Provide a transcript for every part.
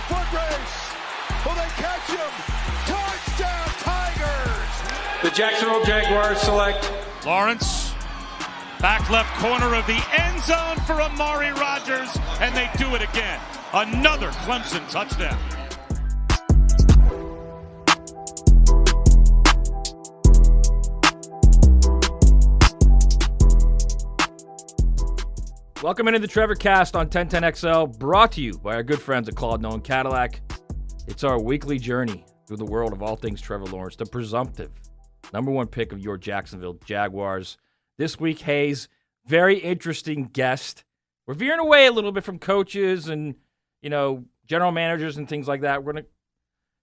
foot race. Will they catch him? Touchdown, Tigers! The Jacksonville Jaguars select Lawrence, back left corner of the end zone for Amari Rodgers, and they do it again. Another Clemson touchdown. Welcome into the TrevorCast on 1010XL, brought to you by our good friends at Claude Nolan Cadillac. It's our weekly journey through the world of all things Trevor Lawrence, the presumptive number one pick of your Jacksonville Jaguars. This week, Hayes, very interesting guest. We're veering away a little bit from coaches and, general managers and things like that. We're going to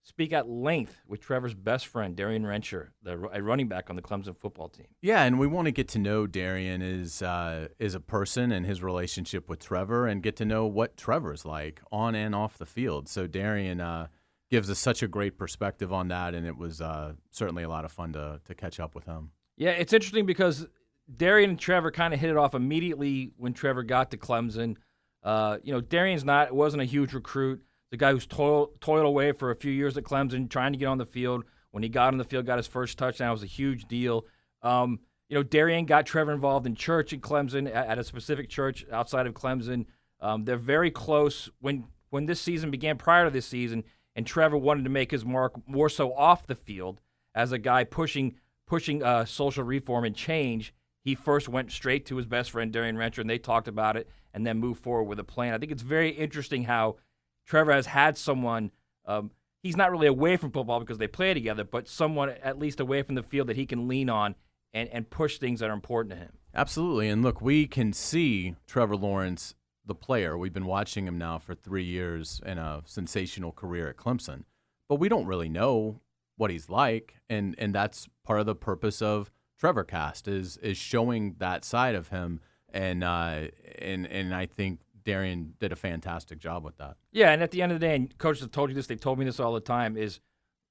speak at length with Trevor's best friend, Darien Rencher, a running back on the Clemson football team. Yeah, and we want to get to know Darien as a person and his relationship with Trevor, and get to know what Trevor's like on and off the field. So Darien gives us such a great perspective on that, and it was certainly a lot of fun to catch up with him. Yeah, it's interesting because Darien and Trevor kind of hit it off immediately when Trevor got to Clemson. Darien's wasn't a huge recruit. The guy who's toiled away for a few years at Clemson, trying to get on the field. When he got on the field, got his first touchdown, it was a huge deal. Darien got Trevor involved in church in Clemson, at a specific church outside of Clemson. They're very close. When this season began, prior to this season, and Trevor wanted to make his mark more so off the field as a guy pushing social reform and change, he first went straight to his best friend, Darien Rencher, and they talked about it and then moved forward with a plan. I think it's very interesting how Trevor has had someone, he's not really away from football because they play together, but someone at least away from the field that he can lean on and push things that are important to him. Absolutely. And look, we can see Trevor Lawrence, the player. We've been watching him now for 3 years in a sensational career at Clemson, but we don't really know what he's like. And that's part of the purpose of TrevorCast is showing that side of him. And I think Darien did a fantastic job with that. Yeah, and at the end of the day, and coaches have told you this, they've told me this all the time, is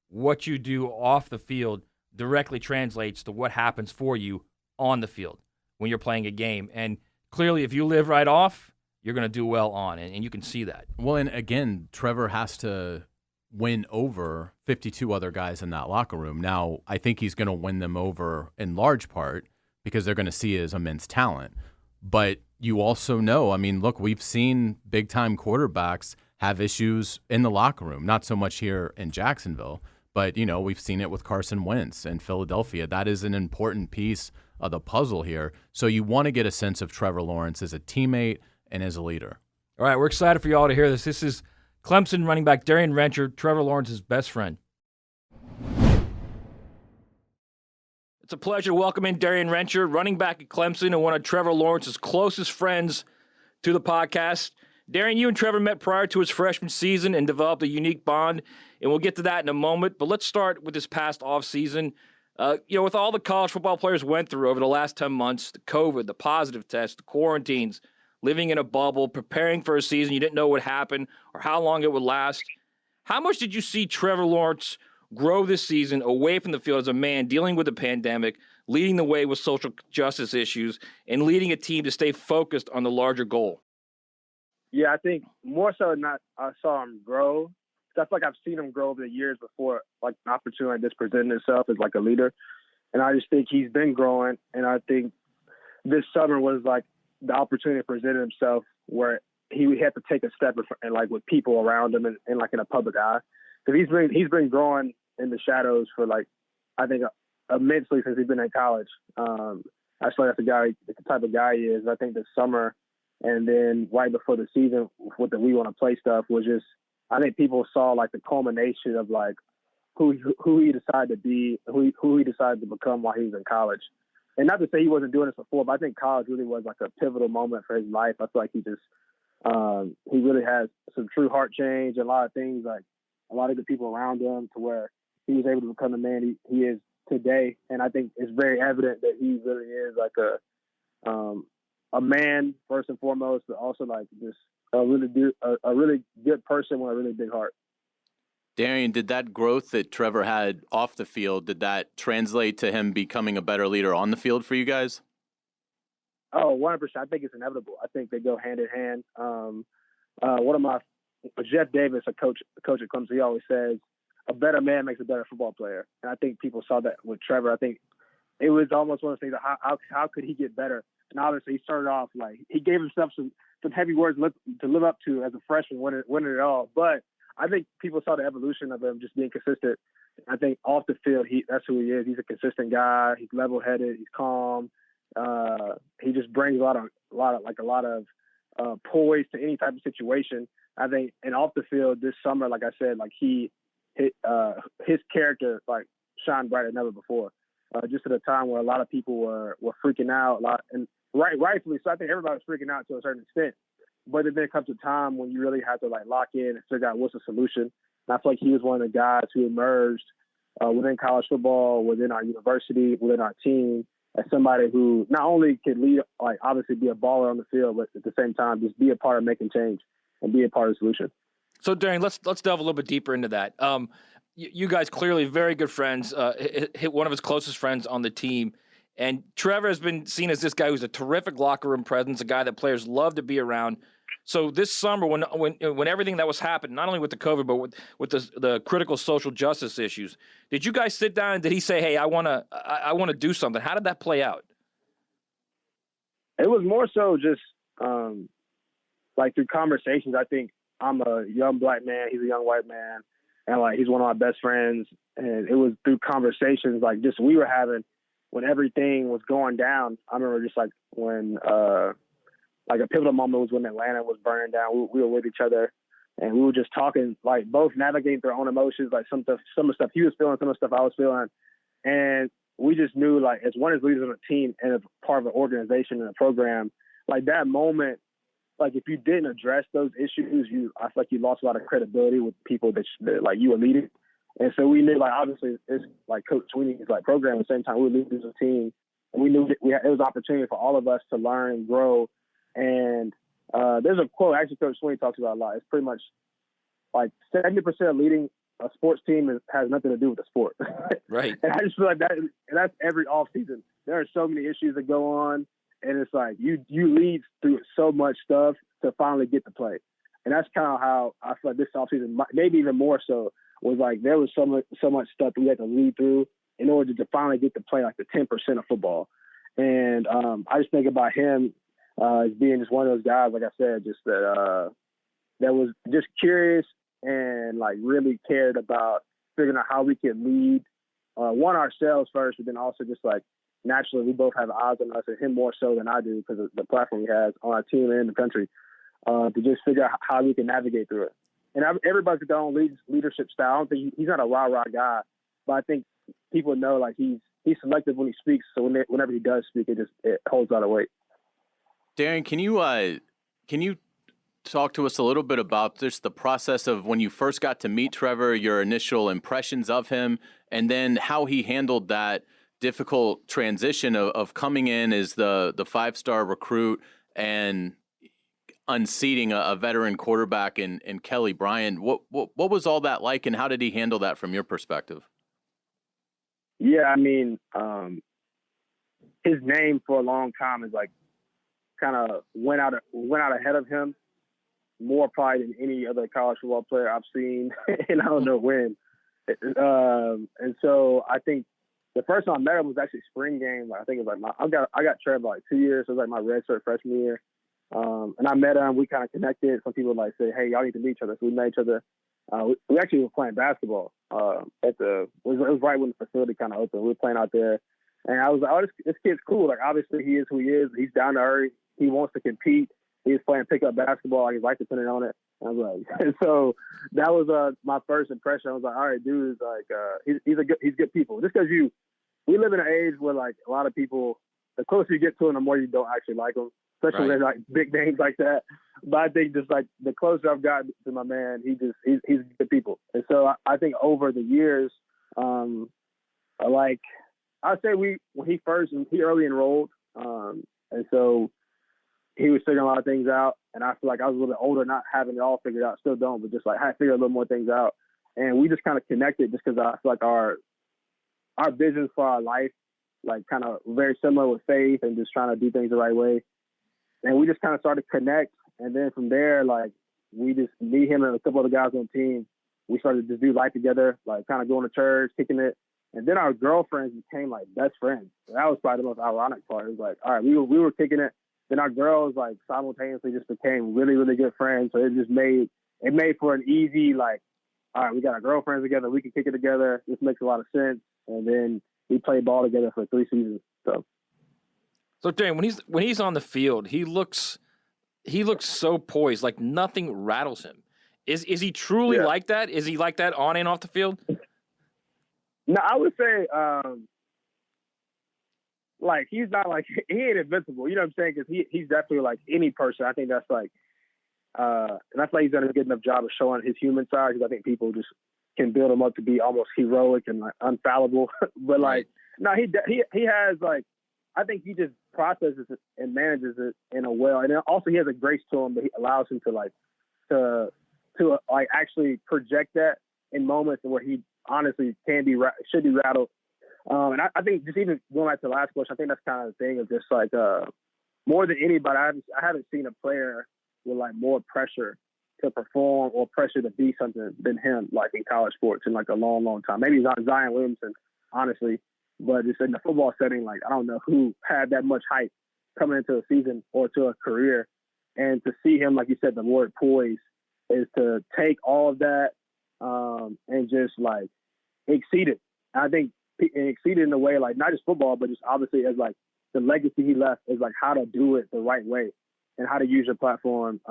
what you do off the field directly translates to what happens for you on the field when you're playing a game. And clearly, if you live right off, you're going to do well on, and you can see that. Well, and again, Trevor has to win over 52 other guys in that locker room. Now, I think he's going to win them over in large part because they're going to see his immense talent. But you also know, look, we've seen big-time quarterbacks have issues in the locker room, not so much here in Jacksonville, but, we've seen it with Carson Wentz in Philadelphia. That is an important piece of the puzzle here. So you want to get a sense of Trevor Lawrence as a teammate and as a leader. All right, we're excited for you all to hear this. This is Clemson running back Darien Rencher, Trevor Lawrence's best friend. It's a pleasure welcoming Darien Rencher, running back at Clemson and one of Trevor Lawrence's closest friends, to the podcast. Darien, you and Trevor met prior to his freshman season and developed a unique bond, and we'll get to that in a moment. But let's start with this past offseason. With all the college football players went through over the last 10 months, the COVID, the positive tests, the quarantines, living in a bubble, preparing for a season you didn't know would happen or how long it would last. How much did you see Trevor Lawrence grow this season away from the field as a man dealing with the pandemic, leading the way with social justice issues, and leading a team to stay focused on the larger goal? Yeah, I think more so than not, I saw him grow. I feel like I've seen him grow over the years before, like an opportunity like this presented itself as like a leader. And I just think he's been growing. And I think this summer was like the opportunity presented himself where he had to take a step and like with people around him and like in a public eye. Because he's been growing in the shadows for like, I think immensely since he's been in college. I feel like that's the type of guy he is. I think this summer and then right before the season with the We Want to Play stuff was just, I think people saw like the culmination of like who he decided to be, who he decided to become while he was in college. And not to say he wasn't doing this before, but I think college really was like a pivotal moment for his life. I feel like he really has some true heart change, and a lot of things, like a lot of good people around him to where he was able to become the man he is today. And I think it's very evident that he really is like a man first and foremost, but also like just a really good person with a really big heart. Darien, did that growth that Trevor had off the field, did that translate to him becoming a better leader on the field for you guys? Oh, 100%. I think it's inevitable. I think they go hand in hand. One of Jeff Davis, a coach at Clemson, he always says, a better man makes a better football player. And I think people saw that with Trevor. I think it was almost one of those things, how could he get better? And obviously he started off like, he gave himself some heavy words to live up to as a freshman, winning it all. But I think people saw the evolution of him just being consistent. I think off the field, that's who he is. He's a consistent guy. He's level-headed. He's calm. He just brings a lot of poise to any type of situation. I think, and off the field this summer, like I said, like his character like shined brighter than ever before. Just at a time where a lot of people were freaking out, and rightfully so. I think everybody was freaking out to a certain extent. But then there comes a time when you really have to like lock in and figure out what's the solution. And I feel like he was one of the guys who emerged within college football, within our university, within our team, as somebody who not only could lead, like obviously be a baller on the field, but at the same time just be a part of making change and be a part of the solution. So, Darien, let's delve a little bit deeper into that. You guys clearly very good friends. Hit one of his closest friends on the team, and Trevor has been seen as this guy who's a terrific locker room presence, a guy that players love to be around. So this summer, when everything that was happening, not only with the COVID, but with the critical social justice issues, did you guys sit down and did he say, "Hey, I want to do something"? How did that play out? It was more so just like through conversations. I think I'm a young black man, he's a young white man, and like he's one of my best friends. And it was through conversations like just we were having when everything was going down. I remember just like when like a pivotal moment was when Atlanta was burning down. We were with each other and we were just talking, like both navigating their own emotions, like some of the stuff he was feeling, some of the stuff I was feeling. And we just knew, like, as one as leaders on a team and as part of an organization and a program, like that moment, like if you didn't address those issues, I feel like you lost a lot of credibility with people that like you were leading. And so we knew, like, obviously it's like Coach Sweeney's like program at the same time we were leading as a team. And we knew that it was an opportunity for all of us to learn and grow. And there's a quote actually Coach Sweeney talks about a lot. It's pretty much like 70% of leading a sports team has nothing to do with the sport. Right. And I just feel like that's every off season. There are so many issues that go on, and it's like you lead through so much stuff to finally get to play. And that's kind of how I feel like this off season, maybe even more so, was like there was so much stuff that we had to lead through in order to finally get to play like the 10% of football. And I just think about him as being just one of those guys, like I said, just that was just curious and like really cared about figuring out how we could lead ourselves first, but then also just like naturally we both have eyes on us, and him more so than I do because of the platform he has on our team and in the country, to just figure out how we can navigate through it. And everybody's got their own leadership style. I don't think he's not a rah-rah guy, but I think people know like he's selective when he speaks. So whenever he does speak, it holds a lot of weight. Darien, can you talk to us a little bit about just the process of when you first got to meet Trevor, your initial impressions of him, and then how he handled that difficult transition of coming in as the 5-star recruit and unseating a veteran quarterback in Kelly Bryant? What was all that like, and how did he handle that from your perspective? Yeah, I mean, his name for a long time is like kind of went out ahead of him more probably than any other college football player I've seen, and I don't know when. And so I think the first time I met him was actually spring game. I think it was like I got Trevor like 2 years. So it was like my redshirt freshman year. And I met him. We kind of connected. Some people like say, "Hey, y'all need to meet each other." So we met each other. We actually were playing basketball it was right when the facility kind of opened. We were playing out there, and I was like, "Oh, this kid's cool. Like, obviously he is who he is. He's down to earth. He wants to compete. He's playing pickup basketball. Like, his life depended on it." And I was like, and so that was my first impression. I was like, "All right, dude is like he's good people." Just because we live in an age where like a lot of people, the closer you get to them, the more you don't actually like them. Especially when they're like big names like that. But I think just like the closer I've gotten to my man, he's good people. And so I think over the years, like I'd say he early enrolled. And so he was figuring a lot of things out. And I feel like I was a little bit older, not having it all figured out, still don't, but just like I had to figure a little more things out. And we just kind of connected just because I feel like our visions for our life, like kind of very similar with faith and just trying to do things the right way. And we just kind of started to connect. And then from there, like me, him, and a couple other guys on the team, we started to do life together, like kind of going to church, kicking it. And then our girlfriends became like best friends. And that was probably the most ironic part. It was like, all right, we were kicking it. Then our girls like simultaneously just became really, really good friends. So it made for an easy, like, all right, we got our girlfriends together. We can kick it together. This makes a lot of sense. And then we played ball together for 3 seasons. So Darien, when he's on the field, he looks so poised, like nothing rattles him. Is he truly like that? Is he like that on and off the field? No, I would say, like, he's not like, he ain't invincible. You know what I'm saying? Because he's definitely like any person. I think that's like, and that's why he's done a good enough job of showing his human side, because I think people just can build him up to be almost heroic and like unfallible. But like, no, he has like, I think he just processes it and manages it in a well. And then also he has a grace to him that he allows him to like, to actually project that in moments where he honestly should be rattled. And I think just even going back to the last question, I think that's kind of the thing of just like, more than anybody, I haven't seen a player with like more pressure to perform or pressure to be something than him, like in college sports in like a long, long time. Maybe not Zion Williamson, honestly, but just in the football setting, like I don't know who had that much hype coming into a season or to a career. And to see him, like you said, the word poise is to take all of that and just like exceed it. I think exceed it in a way like not just football, but just obviously as like the legacy he left is like how to do it the right way and how to use your platform.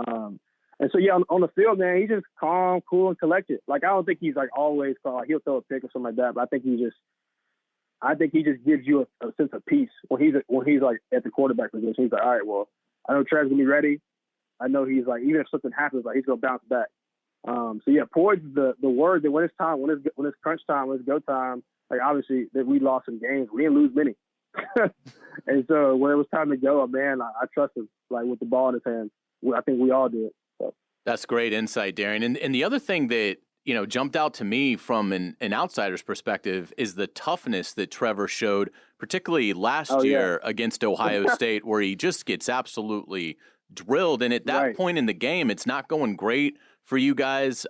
And so, yeah, on the field, man, he's just calm, cool, and collected. Like, I don't think he's like always calm. Like, he'll throw a pick or something like that, but I think he just gives you a sense of peace when he's like at the quarterback position. He's like, all right, well, I know Trev's gonna be ready. I know he's like, even if something happens, like he's gonna bounce back. So yeah, poise is the word that when it's time, when it's crunch time, when it's go time. Like obviously that we lost some games, we didn't lose many. And so when it was time to go, man, I trust him like with the ball in his hands. I think we all did. So. That's great insight, Darien. And the other thing that jumped out to me from an outsider's perspective is the toughness that Trevor showed, particularly last year against Ohio State, where he just gets absolutely drilled. And at that point in the game, it's not going great for you guys.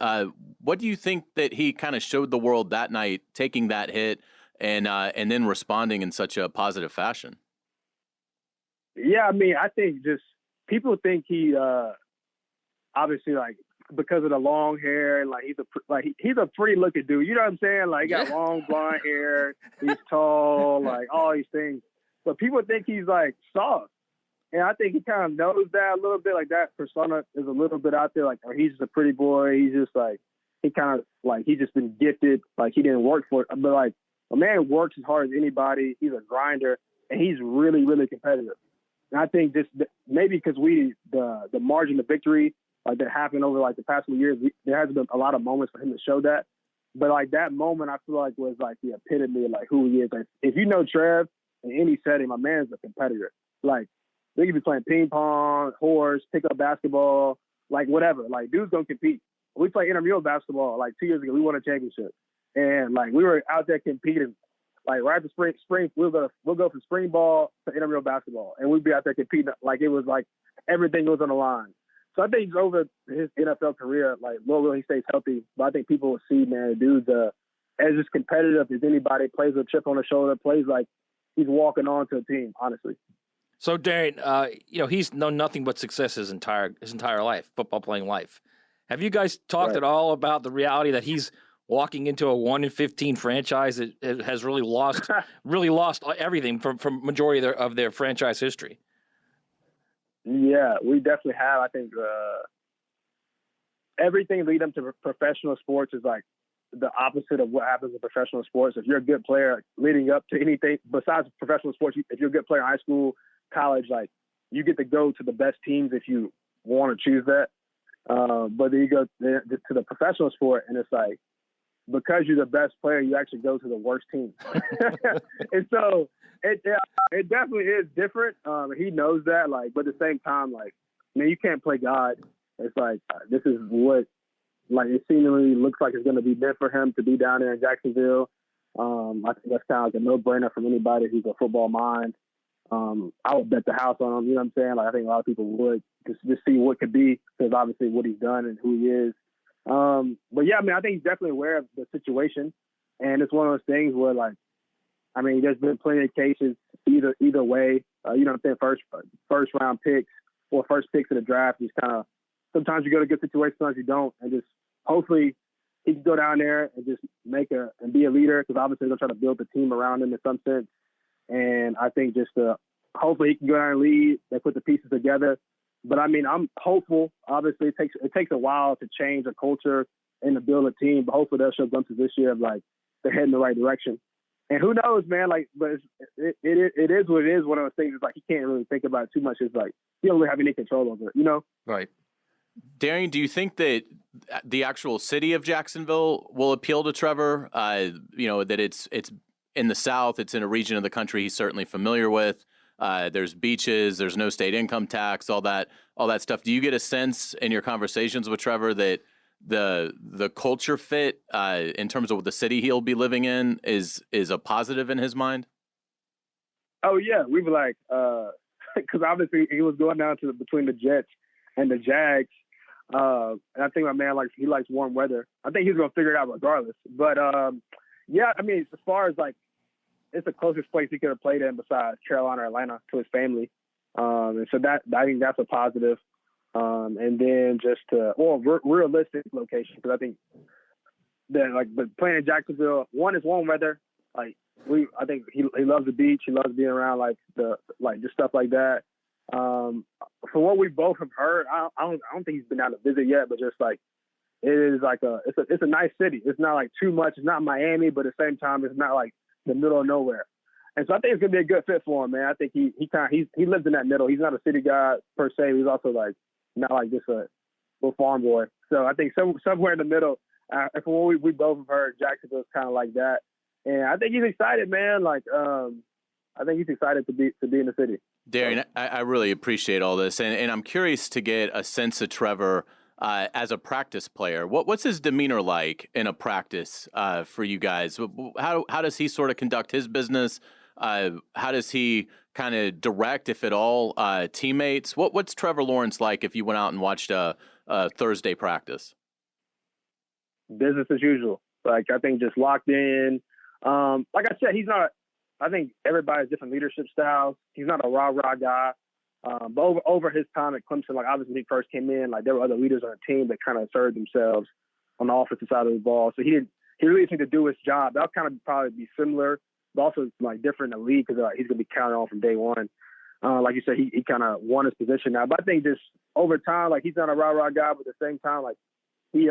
What do you think that he kind of showed the world that night, taking that hit and then responding in such a positive fashion? Yeah, I mean, I think just people think he obviously like because of the long hair and like he's a pretty looking dude. You know what I'm saying? Like he got long blonde hair, he's tall, like all these things. But people think he's like soft. And I think he kind of knows that a little bit, like that persona is a little bit out there, like, or he's just a pretty boy. He's just like, he kind of like, he's just been gifted. Like he didn't work for it. But like a man works as hard as anybody. He's a grinder and he's really, really competitive. And I think just maybe because the margin of victory, like that happened over like the past few years, there hasn't been a lot of moments for him to show that. But like that moment, I feel like was like the epitome of like who he is. Like if you know Trev in any setting, my man's a competitor. Like, they could be playing ping pong, horse, pick up basketball, like whatever. Like, dude's gonna compete. We played intramural basketball like 2 years ago. We won a championship, and like we were out there competing. Like right after spring, we'll go from spring ball to intramural basketball, and we'd be out there competing. Like it was like everything was on the line. So I think he's over his NFL career. Like, Lord willing, he stays healthy. But I think people will see, man, dude's as just competitive as anybody. Plays with a chip on his shoulder. Plays like he's walking on to a team. Honestly. So, Darien, he's known nothing but success his entire life, football playing life. Have you guys talked at all about the reality that he's walking into a 1-15 franchise that has really lost everything from majority of their franchise history? Yeah, we definitely have. I think everything leading up to professional sports is like the opposite of what happens in professional sports. If you're a good player leading up to anything besides professional sports, if you're a good player in high school, college, like you get to go to the best teams if you want to choose that. But then you go to the professional sport, and it's like because you're the best player, you actually go to the worst team. And so it definitely is different. He knows that, like, but at the same time, like, man, you can't play God. It's like this is what, like, it seemingly looks like it's going to be meant for him to be down there in Jacksonville. I think that's kind of like a no-brainer from anybody who's a football mind. I would bet the house on him. You know what I'm saying? Like I think a lot of people would just see what could be because obviously what he's done and who he is. But yeah, I mean, I think he's definitely aware of the situation, and it's one of those things where like, I mean, there's been plenty of cases either way. You know what I'm saying? First round picks or first picks of the draft. Just kind of sometimes you go to good situations, sometimes you don't, and just hopefully he can go down there and just and be a leader because obviously they're going to try to build the team around him in some sense. And I think just hopefully he can go down and lead. They put the pieces together. But I mean, I'm hopeful. Obviously, it takes a while to change a culture and to build a team. But hopefully, they'll show glimpses this year of like they're heading the right direction. And who knows, man? Like, but it is what it is. One of those things is like you can't really think about it too much. It's like you don't really have any control over it, you know? Right. Darien, do you think that the actual city of Jacksonville will appeal to Trevor? That it's in the South, it's in a region of the country he's certainly familiar with. There's beaches, there's no state income tax, all that stuff. Do you get a sense in your conversations with Trevor that the culture fit in terms of the city he'll be living in is a positive in his mind? Oh yeah, we were like, because obviously he was going down to between the Jets and the Jags. And I think my man he likes warm weather. I think he's gonna figure it out regardless. But yeah, I mean, as far as like, it's the closest place he could have played in besides Carolina or Atlanta to his family. And so I think that's a positive. And then just realistic location because I think that but playing in Jacksonville, one is warm weather. Like I think he loves the beach. He loves being around just stuff like that. From what we both have heard, I don't think he's been out to visit yet, but just like it is like it's a nice city. It's not like too much. It's not Miami, but at the same time, it's not like the middle of nowhere. And so I think it's gonna be a good fit for him, man. I think he lives in that middle. He's not a city guy per se. He's also like not like just a little farm boy. So I think somewhere in the middle. From what we both have heard, Jacksonville's kind of like that. And I think he's excited, man. Like I think he's excited to be in the city. Darien, I really appreciate all this, and I'm curious to get a sense of Trevor as a practice player. What's his demeanor like in a practice for you guys? How does he sort of conduct his business? How does he kind of direct, if at all, teammates? What's Trevor Lawrence like if you went out and watched a Thursday practice? Business as usual. Like I think just locked in. Like I said, he's not. I think everybody has different leadership styles. He's not a rah-rah guy. But over his time at Clemson, like obviously when he first came in, like there were other leaders on the team that kind of asserted themselves on the offensive side of the ball. So he really just needed to do his job. That'll kind of probably be similar, but also like different in the league because he's going to be counted on from day one. Like you said, he kind of won his position now. But I think just over time, like he's not a rah-rah guy, but at the same time, like he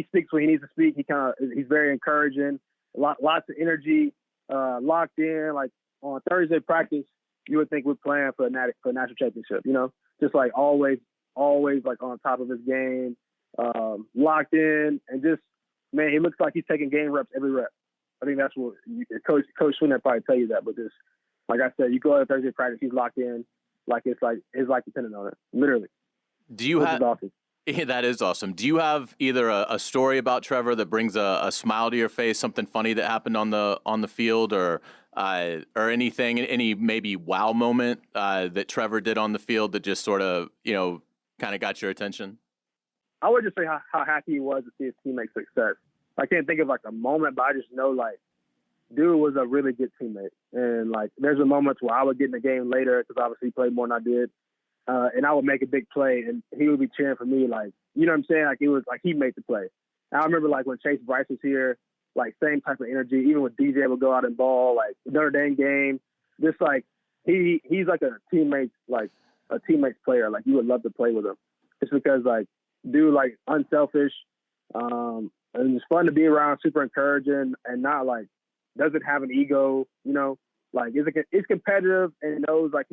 speaks when he needs to speak. He's very encouraging, lots of energy. Locked in, like on Thursday practice, you would think we're playing for a national championship, you know, just like always like on top of his game, locked in, and just, man, he looks like he's taking game reps every rep. I think that's what Coach Swin would probably tell you that, but just, like I said, you go to Thursday practice, he's locked in, like his life dependent on it, literally. Do you have? Awesome. Yeah, that is awesome. Do you have either a story about Trevor that brings a smile to your face, something funny that happened on the field, or anything, any maybe wow moment that Trevor did on the field that just sort of kind of got your attention? I would just say how happy he was to see his teammates' success. I can't think of like a moment, but I just know like dude was a really good teammate, and like there's a moments where I would get in the game later because obviously he played more than I did. And I would make a big play, and he would be cheering for me, like, you know what I'm saying? Like, it was like he made the play. And I remember, like, when Chase Bryce was here, like, same type of energy. Even when DJ would go out and ball, like, Notre Dame game, just, like, he's like a teammate's player. Like, you would love to play with him. Just because, like, dude, like, unselfish, and it's fun to be around, super encouraging, and not, like, doesn't have an ego, you know? Like, it's competitive and knows, like,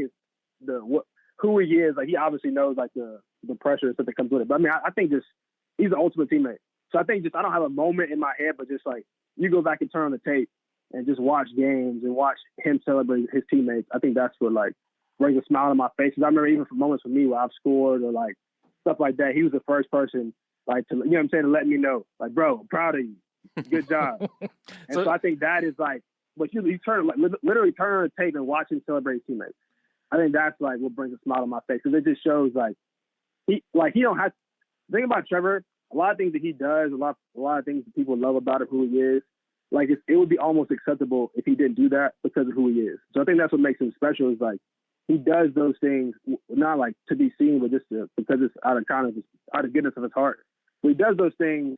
who he is. Like he obviously knows like the pressure and stuff that comes with it. But I mean, I think just he's the ultimate teammate. So I think just I don't have a moment in my head, but just like you go back and turn on the tape and just watch games and watch him celebrate his teammates. I think that's what like brings a smile on my face. Because I remember even for moments for me where I've scored or like stuff like that, he was the first person like to, you know what I'm saying, to let me know like, bro, I'm proud of you, good job. And so I think that is like, but you turn like literally turn on the tape and watch him celebrate his teammates. I think that's like what brings a smile on my face, because it just shows he don't have. The thing about Trevor, a lot of things that he does, a lot of things that people love about him, who he is. Like it would be almost acceptable if he didn't do that because of who he is. So I think that's what makes him special. Is like he does those things not like to be seen, but just because it's out of goodness of his heart. But he does those things,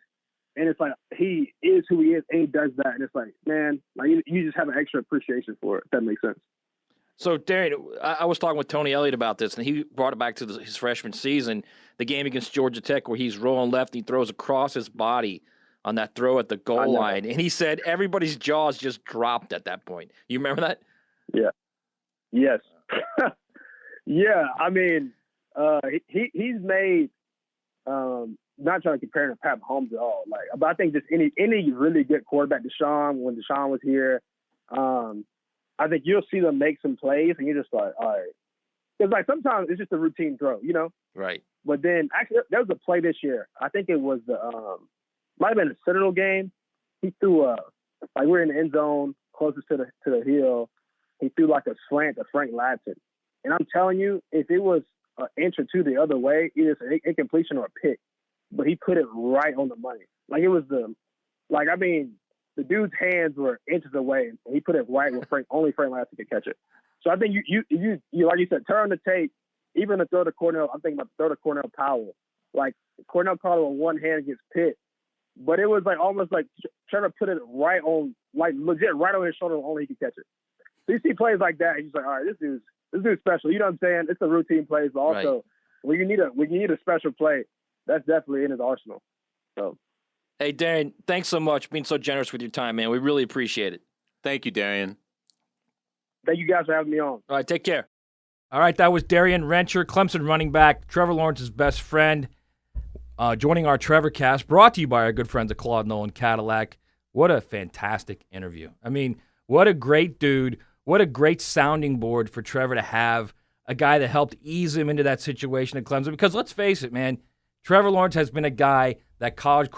and it's like he is who he is, and he does that, and it's like, man, like you just have an extra appreciation for it. If that makes sense. So, Darien, I was talking with Tony Elliott about this, and he brought it back to his freshman season, the game against Georgia Tech, where he's rolling left and he throws across his body on that throw at the goal line. And he said everybody's jaws just dropped at that point. You remember that? Yeah. Yes. Yeah. I mean, he's made, not trying to compare him to Pat Mahomes at all. But I think just any really good quarterback, when Deshaun was here, I think you'll see them make some plays, and you're just like, all right. It's like sometimes it's just a routine throw, Right. But then actually there was a play this year. I think it was might have been a Citadel game. He threw we're in the end zone closest to the hill. He threw like a slant to Frank Ladson, and I'm telling you, if it was an inch or two the other way, either it's an incompletion or a pick. But he put it right on the money. Like it was the dude's hands were inches away, and he put it right where only Frank Ladson could catch it. So I think you like you said, turn the tape, even to throw to Cornell. I'm thinking about the throw to Cornell Powell. Like Cornell caught it with one hand against Pitt, but it was like almost like Trevor put it right on, like legit right on his shoulder, only he could catch it. So you see plays like that, and he's like, all right, this dude's special. You know what I'm saying? It's a routine plays, but also right. when you need a special play, that's definitely in his arsenal. So. Hey, Darien, thanks so much for being so generous with your time, man. We really appreciate it. Thank you, Darien. Thank you guys for having me on. All right, take care. All right, that was Darien Rencher, Clemson running back, Trevor Lawrence's best friend, joining our TrevorCast, brought to you by our good friends at Claude Nolan Cadillac. What a fantastic interview. I mean, what a great dude. What a great sounding board for Trevor to have, a guy that helped ease him into that situation at Clemson. Because let's face it, man, Trevor Lawrence has been a guy that college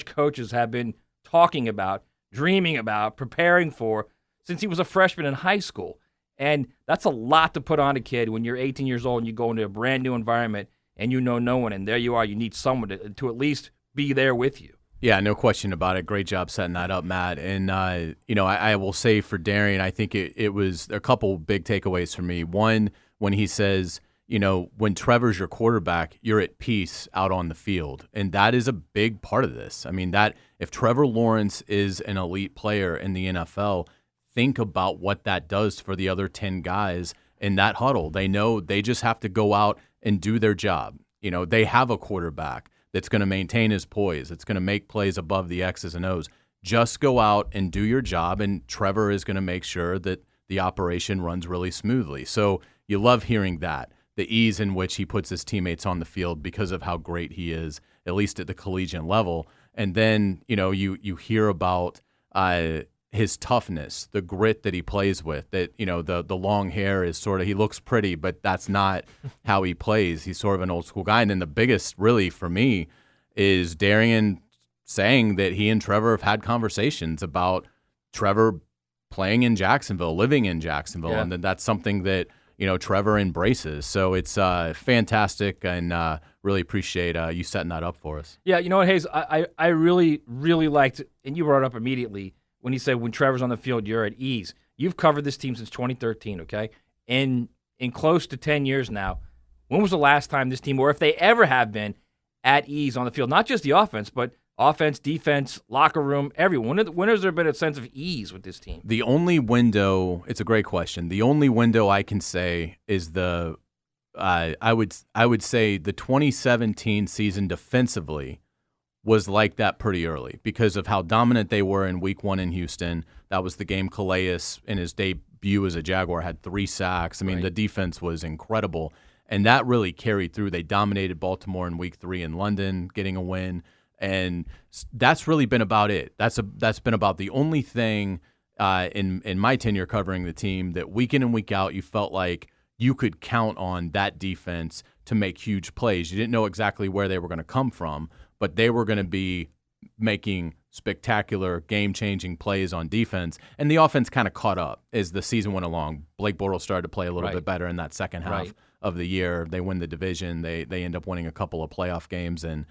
coaches have been talking about, dreaming about, preparing for since he was a freshman in high school. And that's a lot to put on a kid when you're 18 years old and you go into a brand new environment and you know no one, and there you are. You need someone to at least be there with you. Yeah, no question about it. Great job setting that up, Matt. And, I will say for Darien, I think it was a couple big takeaways for me. One, when he says, when Trevor's your quarterback, you're at peace out on the field. And that is a big part of this. I mean, that if Trevor Lawrence is an elite player in the NFL, think about what that does for the other 10 guys in that huddle. They know they just have to go out and do their job. They have a quarterback that's going to maintain his poise. It's going to make plays above the X's and O's. Just go out and do your job, and Trevor is going to make sure that the operation runs really smoothly. So you love hearing that. The ease in which he puts his teammates on the field because of how great he is, at least at the collegiate level. And then, you hear about his toughness, the grit that he plays with, that, the long hair is sort of, he looks pretty, but that's not how he plays. He's sort of an old school guy. And then the biggest really for me is Darien saying that he and Trevor have had conversations about Trevor playing in Jacksonville, living in Jacksonville. Yeah. And then that's something that, Trevor embraces. So it's fantastic, and really appreciate you setting that up for us. Yeah, you know what, Hayes? I really, really liked, and you brought it up immediately, when he said when Trevor's on the field, you're at ease. You've covered this team since 2013, okay? In close to 10 years now, when was the last time this team, or if they ever have been, at ease on the field? Not just the offense, but offense, defense, locker room, everyone. When has there been a sense of ease with this team? The only window, it's a great question. The only window I can say is I would say the 2017 season defensively was like that pretty early because of how dominant they were in week 1 in Houston. That was the game Calais in his debut as a Jaguar had 3 sacks. I mean, The defense was incredible, and that really carried through. They dominated Baltimore in week 3 in London, getting a win. And that's really been about it. That's been about the only thing in my tenure covering the team that week in and week out you felt like you could count on that defense to make huge plays. You didn't know exactly where they were going to come from, but they were going to be making spectacular, game-changing plays on defense, and the offense kind of caught up as the season went along. Blake Bortles started to play a little bit better in that second half of the year. They win the division. They end up winning a couple of playoff games and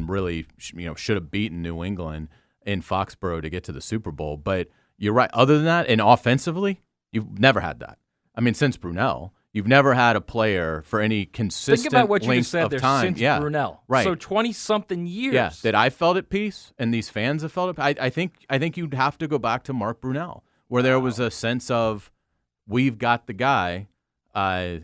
really should have beaten New England in Foxborough to get to the Super Bowl. But you're right. Other than that, and offensively, you've never had that. I mean, since Brunell, you've never had a player for any consistent Think about what you just said of there time. since Brunell. Right. So 20-something years. Yeah, that I felt at peace and these fans have felt at peace. I think you'd have to go back to Mark Brunell, where there was a sense of we've got the guy, that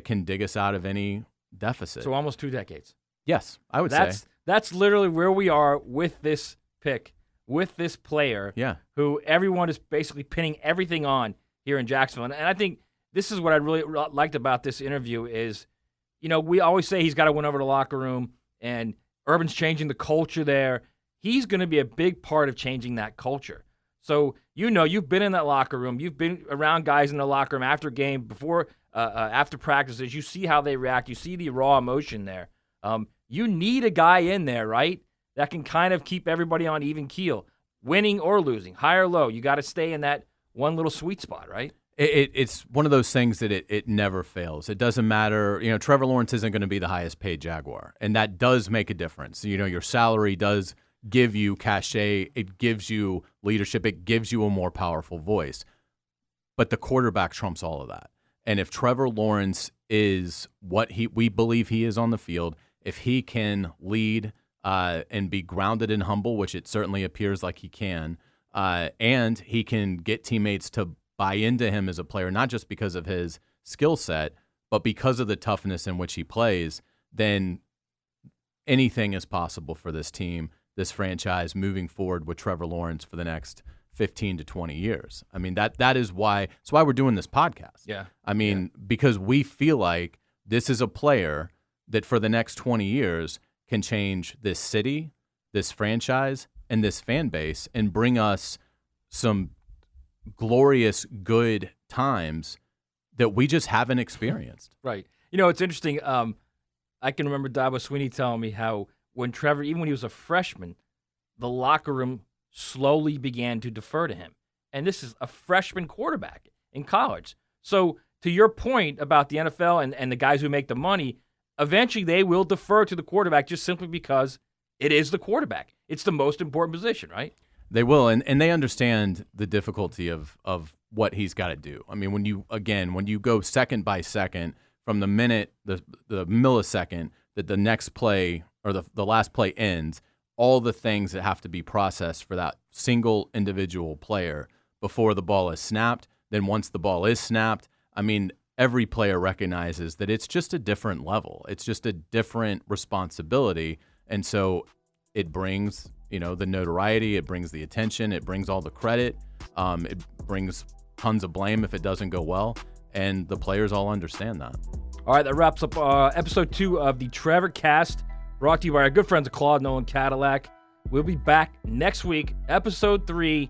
can dig us out of any deficit. So almost 2 decades. Yes, I would say. That's literally where we are with this pick, with this player, who everyone is basically pinning everything on here in Jacksonville. And I think this is what I really liked about this interview is, we always say he's got to win over the locker room, and Urban's changing the culture there. He's going to be a big part of changing that culture. So, you've been in that locker room. You've been around guys in the locker room after game, before, after practices. You see how they react. You see the raw emotion there. You need a guy in there, right, that can kind of keep everybody on even keel, winning or losing, high or low. You got to stay in that one little sweet spot, right? It's one of those things that it never fails. It doesn't matter. Trevor Lawrence isn't going to be the highest paid Jaguar, and that does make a difference. Your salary does give you cachet. It gives you leadership. It gives you a more powerful voice. But the quarterback trumps all of that. And if Trevor Lawrence is what we believe he is on the field, if he can lead and be grounded and humble, which it certainly appears like he can, and he can get teammates to buy into him as a player, not just because of his skill set, but because of the toughness in which he plays, then anything is possible for this team, this franchise, moving forward with Trevor Lawrence for the next 15 to 20 years. I mean, that is why it's why we're doing this podcast. Yeah. I mean, because we feel like this is a player that for the next 20 years can change this city, this franchise, and this fan base and bring us some glorious good times that we just haven't experienced. Right. It's interesting. I can remember Dabo Sweeney telling me how when Trevor, even when he was a freshman, the locker room slowly began to defer to him. And this is a freshman quarterback in college. So to your point about the NFL and the guys who make the money, eventually they will defer to the quarterback just simply because it is the quarterback. It's the most important position, right? They will, and they understand the difficulty of what he's got to do. I mean, when you go second by second from the minute, the millisecond that the next play or the last play ends, all the things that have to be processed for that single individual player before the ball is snapped, then once the ball is snapped, I mean, every player recognizes that it's just a different level. It's just a different responsibility, and so it brings the notoriety, it brings the attention, it brings all the credit, it brings tons of blame if it doesn't go well, and the players all understand that. All right, that wraps up episode 2 of the TrevorCast, brought to you by our good friends at Claude Nolan Cadillac. We'll be back next week, episode 3.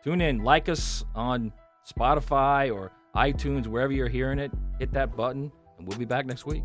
Tune in, like us on Spotify or iTunes, wherever you're hearing it. Hit that button, and we'll be back next week.